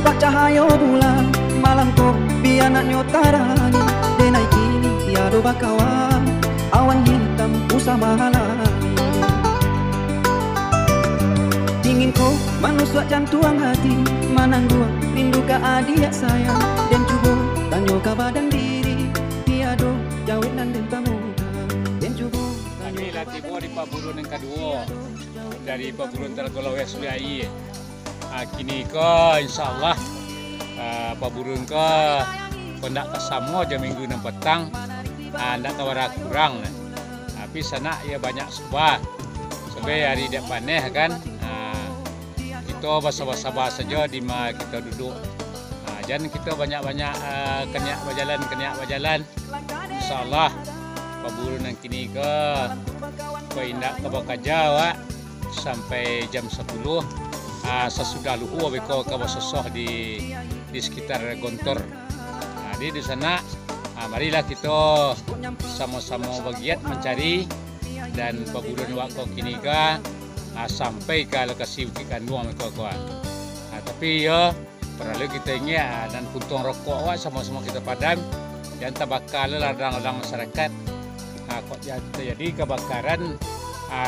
nampak cahaya bulan, malam kopi anak nyotarani, denai kini tiada bakawan, awan hitam usah mahalani. Ingin kau manusia jantuang hati, manangguang rindu ke adik saya, dan cuba tanya ke badan diri, tiada jauh nan den pamuka, dan cuba. Kami tiba di Paburun yang kedua dari Paburun Tergolowes Suyai. Kini ke insyaallah Paburun ke pendak kesamo jam minggu 6 petang, ndak kawara kurang. Tapi sana ya banyak subah. Sebab hari dak paneh kan. Kita basa-basa saja di mana kita duduk. Jangan kita banyak-banyak kenyak berjalan. Insyaallah Paburun yang kini ke indak ke Bakaja sampai jam 10. Sesudah luhur beko kawa sosoh di sekitar Gontor. Jadi di sana marilah kita sama-sama bergiat mencari dan Paburun wako kini ke sampai ke lokasi Bukit Kanduang meko ko. Tapi ya perlu kita ingat dan puntung rokok sama-sama kita padam dan tabakal ladang-ladang masyarakat. Kok jadi kebakaran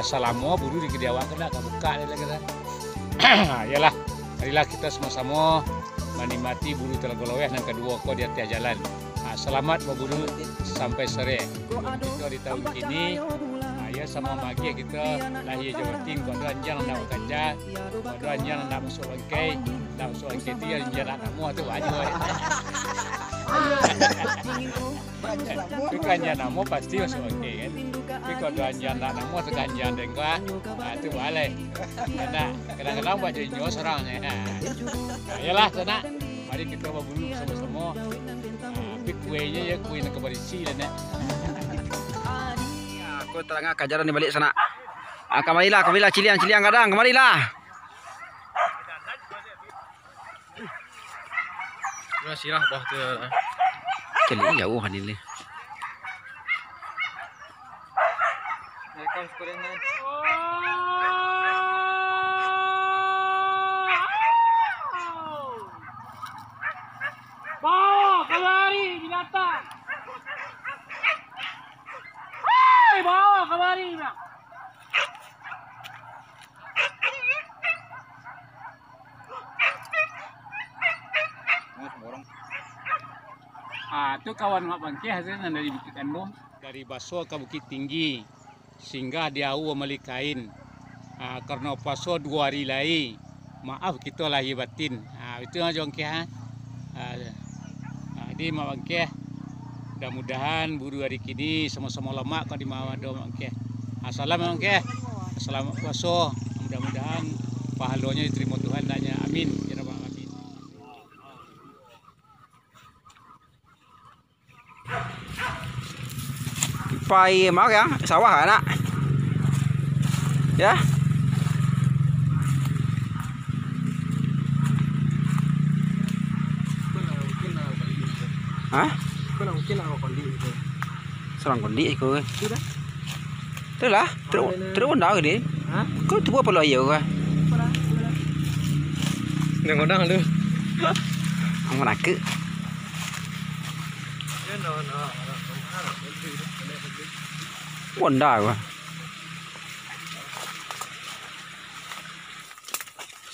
selama buru di Kediawak kena kebuka dia kata. Yalah, marilah kita sama-sama menikmati buru Tergolowes yang kedua kau di atas jalan. Selamat berburu sampai sore. Kita di tahun ini, ya sama magi kita lahir Jawa Timur. Kau anjang nak bekerja, kau anjang nak masuk bangkai, nak masuk bangkai dia anjang nak kamu tu banyak. Bukan anjang namu pasti masuk bangkai kan. Tapi kalau anjang nak namu tu anjang dengkau, tu boleh. Kadang-kadang baca nyos orangnya. Yalah sana, mari kita berburu sama-sama. Tapi kuenya ya kue nak berisi lah nak. Aku terangah kajaran di balik sana. Kemarilah cilian kadang kemarilah. Sirah bah tu. Cilian jauh kan ini. Mereka sekolah bawa kemari binatang. Hei, bawa kemari bang. Itu kawan mak bangke hasilnya dari Bukit Kanduang, dari Baso ke Bukit Tinggi, singgah di Awu Melikain. Karena paso 2 hari lagi, maaf kita lahir batin. Itu aja bangke ha. Jadi mak bangke, mudah-mudahan buru hari kini sama-sama lemak kau di Mawado bangke. Assalamualaikum bangke. Assalamualaikum paso. Mudah-mudahan pahalanya diterima Tuhan danya. Amin. Ya Rabbal Alamin. Pai mau ya sawah anak. Ya. Hah? Kau mungkin nak kondi itu. Serang kondi aku. Sudah. Itulah, terus undang ini. Hah? Kau tu apa lo ayo kah? Nang kodang lu. Ang nak ke? Wanda kah?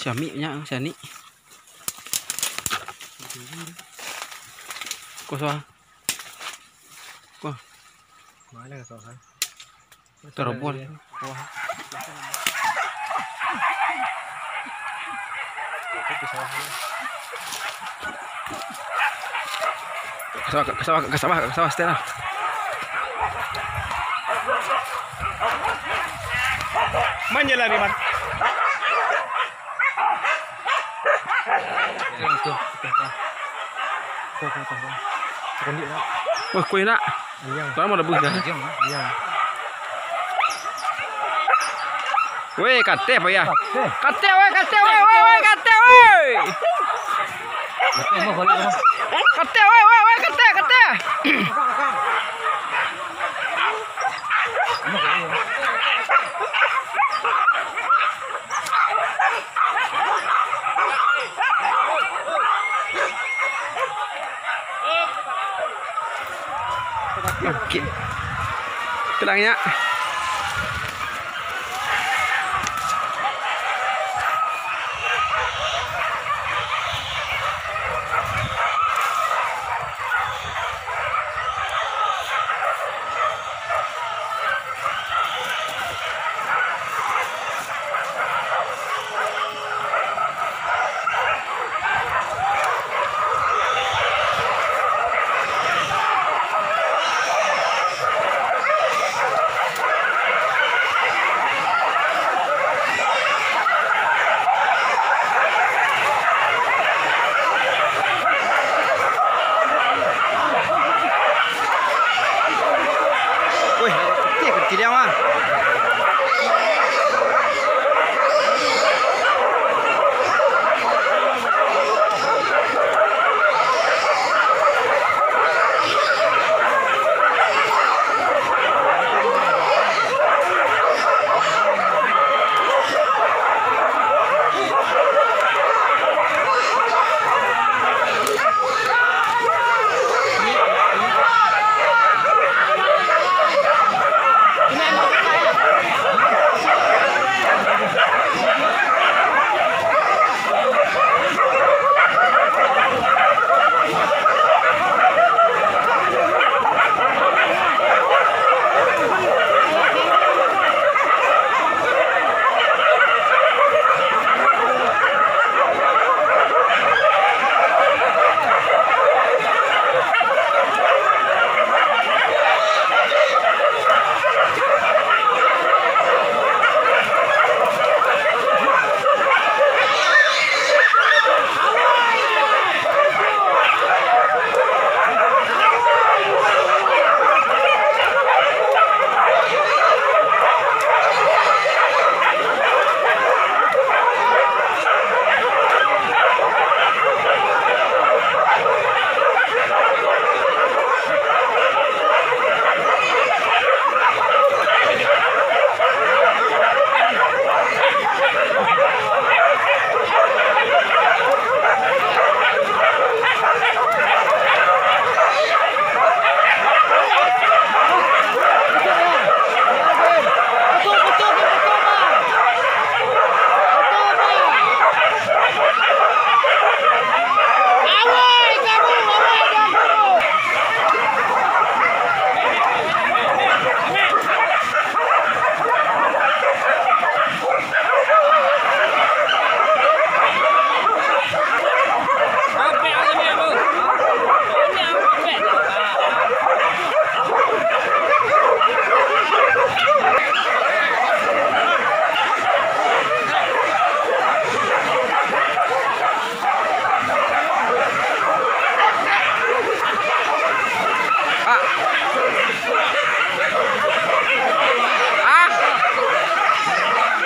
Siami nya siani. Kau sah. Kau. Mana kau sah? Terobol. Wah. Kesawah Stella. Manjala ni man. Wah, kuih nak. Tuan mau rebus dah. Weh, kate apa ya? Kate weh. Kate weh, kate. Okey. Telangnya. Wih, kecil dia mah.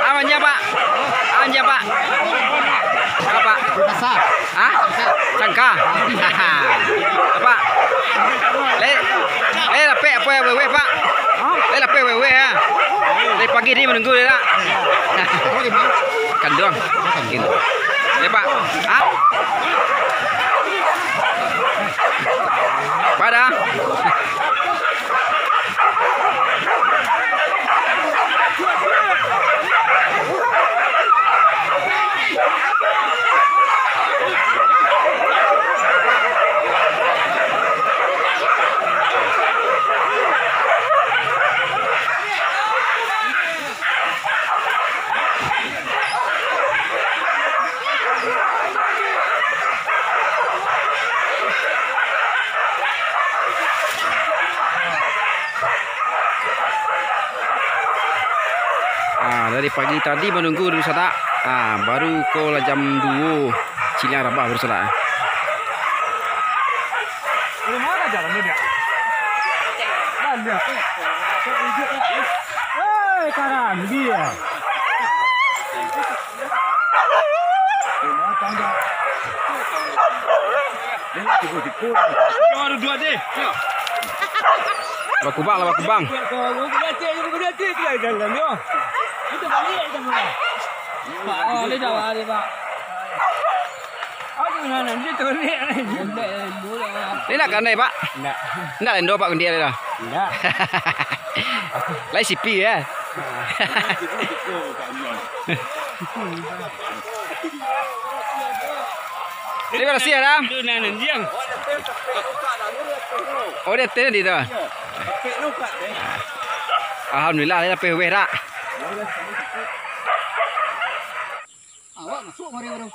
Amannya Pak? Amannya Pak? Apa? Ah? Sangka? Apa? Lape apa wewe Pak? Lape wewe ya? Dari pagi ini menunggu dia nak? Kan doang. Gitu. Pak? Ah? Pada? Dari pagi tadi menunggu dulu sada. Baru kola jam 2 Ciliang Rabah baru sada. Mana jalan dia? Banyak. Karan dia. Baru dua deh. Bakubang lah bakubang. Itu balik itu mana? Pak, oh dia dah ada Pak. Aku mana dia tu ni. Ini nak kan Pak? Nak. Nak lendo Pak kundia dah. Enggak. Lai sipi ya. Ini berapa sih Adam? Itu nanjiang. Oh dia teh di tu. Alhamdulillah dia dapat weh dak. Awak masuk mari baru.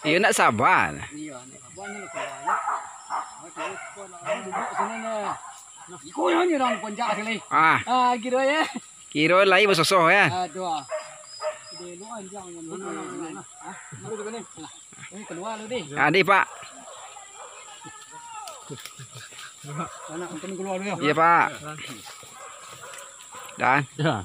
Iya nak sabar. Iya, nek abang ni keluar ya. Okey, kau nak duduk sini ni. Nah, kau yang ni orang ponjak sekali. Ah, Kira ya. kira lai bersosoh ya. Dua. Dia lu anjang yang mana. Mari ke sini. Ini keluar lu di. Adi Pak. Anak kami keluar dulu ya. Iya Pak. Dan. Ya.